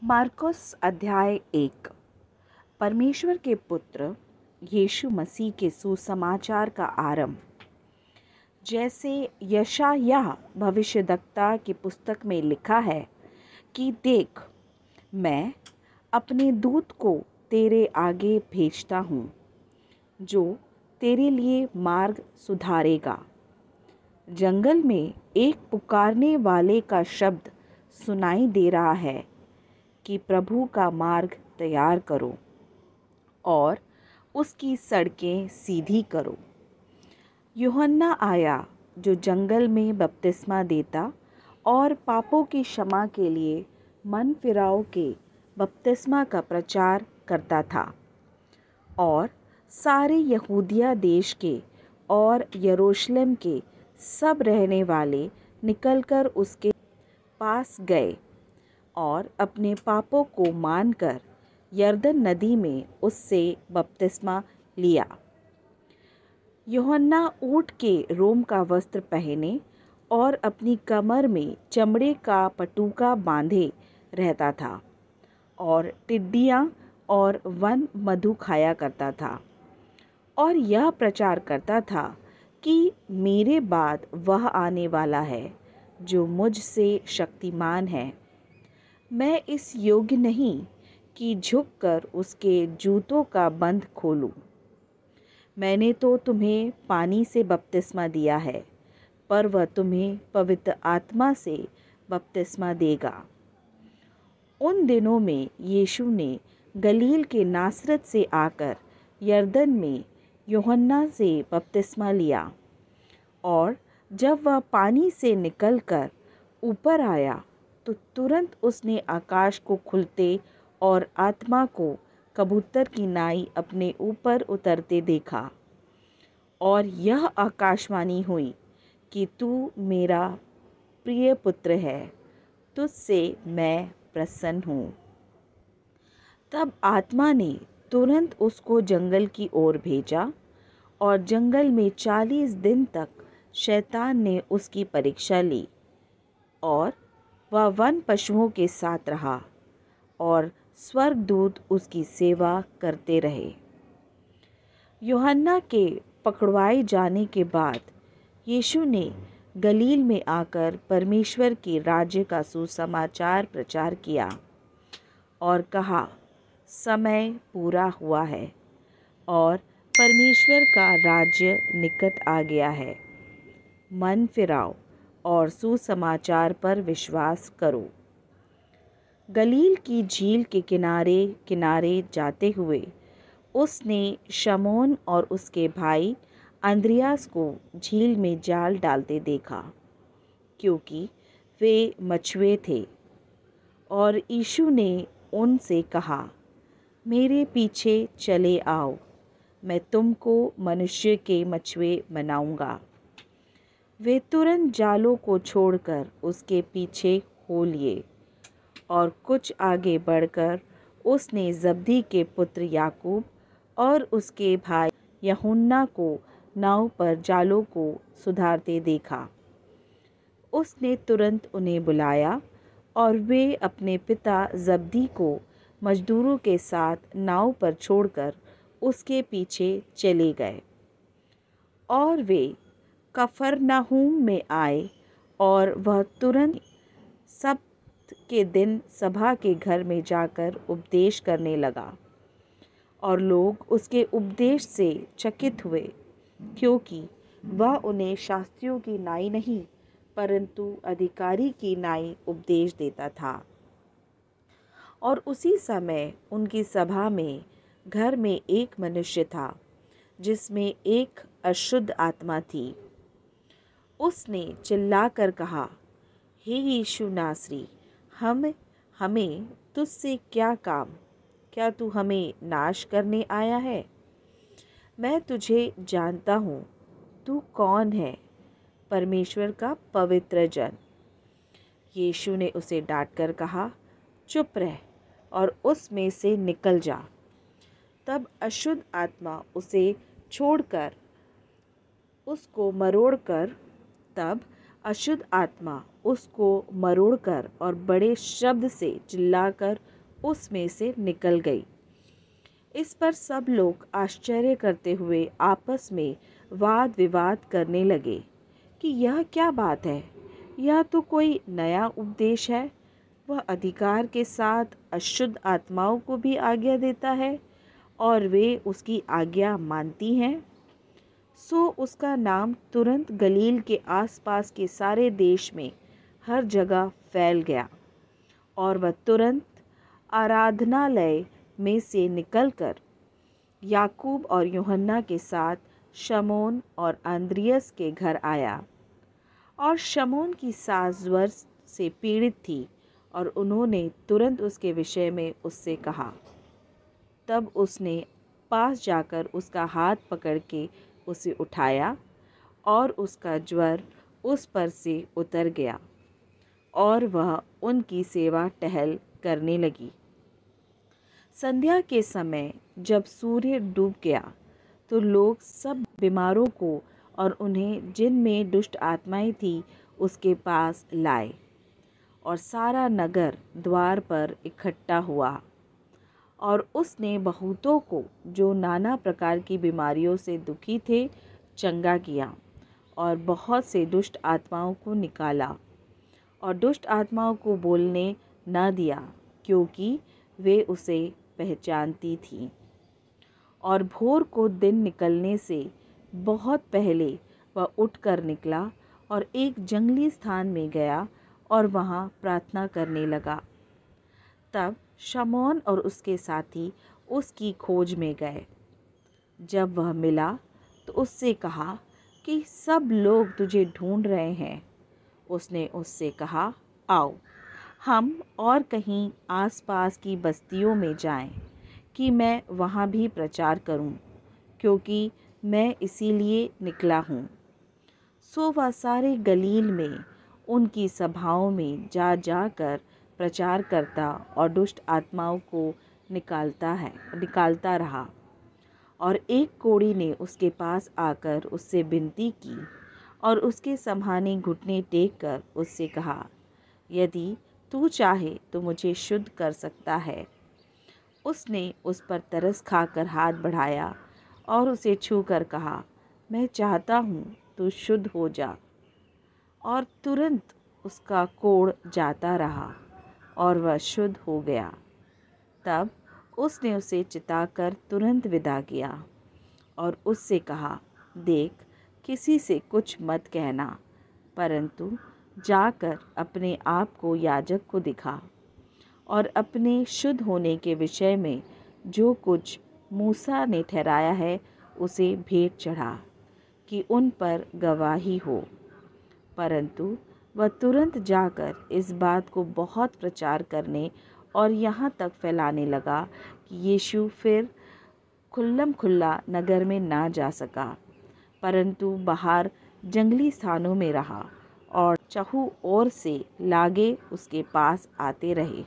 मार्कुस अध्याय 1। परमेश्वर के पुत्र यीशु मसीह के सुसमाचार का आरंभ। जैसे यशायाह भविष्यद्वक्ता की पुस्तक में लिखा है कि देख, मैं अपने दूत को तेरे आगे भेजता हूँ, जो तेरे लिए मार्ग सुधारेगा। जंगल में एक पुकारने वाले का शब्द सुनाई दे रहा है कि प्रभु का मार्ग तैयार करो और उसकी सड़कें सीधी करो। यूहन्ना आया, जो जंगल में बपतिस्मा देता और पापों की क्षमा के लिए मन फिराव के बपतिस्मा का प्रचार करता था, और सारे यहूदिया देश के और यरूशलेम के सब रहने वाले निकलकर उसके पास गए और अपने पापों को मानकर यरदन नदी में उससे बपतिस्मा लिया। यूहन्ना ऊँट के रोम का वस्त्र पहने और अपनी कमर में चमड़े का पटुका बांधे रहता था, और टिड्डियाँ और वन मधु खाया करता था, और यह प्रचार करता था कि मेरे बाद वह आने वाला है जो मुझसे शक्तिमान है। मैं इस योग्य नहीं कि झुककर उसके जूतों का बंध खोलूं। मैंने तो तुम्हें पानी से बपतिस्मा दिया है, पर वह तुम्हें पवित्र आत्मा से बपतिस्मा देगा। उन दिनों में यीशु ने गलील के नासरत से आकर यरदन में यूहन्ना से बपतिस्मा लिया, और जब वह पानी से निकलकर ऊपर आया तो तुरंत उसने आकाश को खुलते और आत्मा को कबूतर की नाई अपने ऊपर उतरते देखा, और यह आकाशवाणी हुई कि तू मेरा प्रिय पुत्र है, तुझसे मैं प्रसन्न हूँ। तब आत्मा ने तुरंत उसको जंगल की ओर भेजा, और जंगल में 40 दिन तक शैतान ने उसकी परीक्षा ली, और वह वन पशुओं के साथ रहा, और स्वर्गदूत उसकी सेवा करते रहे। यूहन्ना के पकड़वाए जाने के बाद यीशु ने गलील में आकर परमेश्वर के राज्य का सुसमाचार प्रचार किया और कहा, समय पूरा हुआ है और परमेश्वर का राज्य निकट आ गया है। मन फिराओ और सुसमाचार पर विश्वास करो। गलील की झील के किनारे किनारे जाते हुए उसने शमौन और उसके भाई अंद्रियास को झील में जाल डालते देखा, क्योंकि वे मछुए थे। और यीशु ने उनसे कहा, मेरे पीछे चले आओ, मैं तुमको मनुष्य के मछुए बनाऊंगा। वे तुरंत जालों को छोड़कर उसके पीछे हो लिए, और कुछ आगे बढ़कर उसने जब्दी के पुत्र याकूब और उसके भाई यूहन्ना को नाव पर जालों को सुधारते देखा। उसने तुरंत उन्हें बुलाया, और वे अपने पिता जब्दी को मजदूरों के साथ नाव पर छोड़कर उसके पीछे चले गए। और वे कफरनहूम में आए, और वह तुरंत सब्त के दिन सभा के घर में जाकर उपदेश करने लगा। और लोग उसके उपदेश से चकित हुए, क्योंकि वह उन्हें शास्त्रियों की नाई नहीं, परंतु अधिकारी की नाई उपदेश देता था। और उसी समय उनकी सभा में घर में एक मनुष्य था, जिसमें एक अशुद्ध आत्मा थी। उसने चिल्लाकर कहा, हे यीशु नासरी, हमें तुझसे क्या काम? क्या तू हमें नाश करने आया है? मैं तुझे जानता हूँ, तू कौन है, परमेश्वर का पवित्र जन। यीशु ने उसे डांटकर कहा, चुप रह और उसमें से निकल जा। तब अशुद्ध आत्मा उसे छोड़कर उसको मरोड़कर तब अशुद्ध आत्मा उसको मरोड़कर और बड़े शब्द से चिल्लाकर उसमें से निकल गई। इस पर सब लोग आश्चर्य करते हुए आपस में वाद विवाद करने लगे कि यह क्या बात है, यह तो कोई नया उपदेश है। वह अधिकार के साथ अशुद्ध आत्माओं को भी आज्ञा देता है और वे उसकी आज्ञा मानती हैं। सो उसका नाम तुरंत गलील के आसपास के सारे देश में हर जगह फैल गया और वह तुरंत आराधनालय में से निकलकर याकूब और यूहन्ना के साथ शमौन और अंद्रियास के घर आया। और शमौन की सास ज्वर से पीड़ित थी और उन्होंने तुरंत उसके विषय में उससे कहा। तब उसने पास जाकर उसका हाथ पकड़ के उसे उठाया और उसका ज्वर उस पर से उतर गया और वह उनकी सेवा टहल करने लगी। संध्या के समय जब सूर्य डूब गया तो लोग सब बीमारों को और उन्हें जिनमें दुष्ट आत्माएं थी उसके पास लाए और सारा नगर द्वार पर इकट्ठा हुआ। और उसने बहुतों को जो नाना प्रकार की बीमारियों से दुखी थे चंगा किया और बहुत से दुष्ट आत्माओं को निकाला और दुष्ट आत्माओं को बोलने न दिया, क्योंकि वे उसे पहचानती थीं। और भोर को दिन निकलने से बहुत पहले वह उठकर निकला और एक जंगली स्थान में गया और वहाँ प्रार्थना करने लगा। तब शमौन और उसके साथी उसकी खोज में गए। जब वह मिला तो उससे कहा कि सब लोग तुझे ढूंढ रहे हैं। उसने उससे कहा, आओ हम और कहीं आसपास की बस्तियों में जाएं कि मैं वहाँ भी प्रचार करूं, क्योंकि मैं इसीलिए निकला हूँ। सो वह सारे गलील में उनकी सभाओं में जा जाकर प्रचार करता और दुष्ट आत्माओं को निकालता रहा। और एक कोढ़ी ने उसके पास आकर उससे विनती की और उसके समाने घुटने टेक कर उससे कहा, यदि तू चाहे तो मुझे शुद्ध कर सकता है। उसने उस पर तरस खाकर हाथ बढ़ाया और उसे छूकर कहा, मैं चाहता हूँ तू शुद्ध हो जा। और तुरंत उसका कोढ़ जाता रहा और वह शुद्ध हो गया। तब उसने उसे चिताकर तुरंत विदा किया और उससे कहा, देख, किसी से कुछ मत कहना, परंतु जाकर अपने आप को याजक को दिखा और अपने शुद्ध होने के विषय में जो कुछ मूसा ने ठहराया है उसे भेंट चढ़ा कि उन पर गवाही हो। परंतु वह तुरंत जाकर इस बात को बहुत प्रचार करने और यहाँ तक फैलाने लगा कि यीशु फिर खुल्लम खुल्ला नगर में ना जा सका, परंतु बाहर जंगली स्थानों में रहा और चहु ओर से लागे उसके पास आते रहे।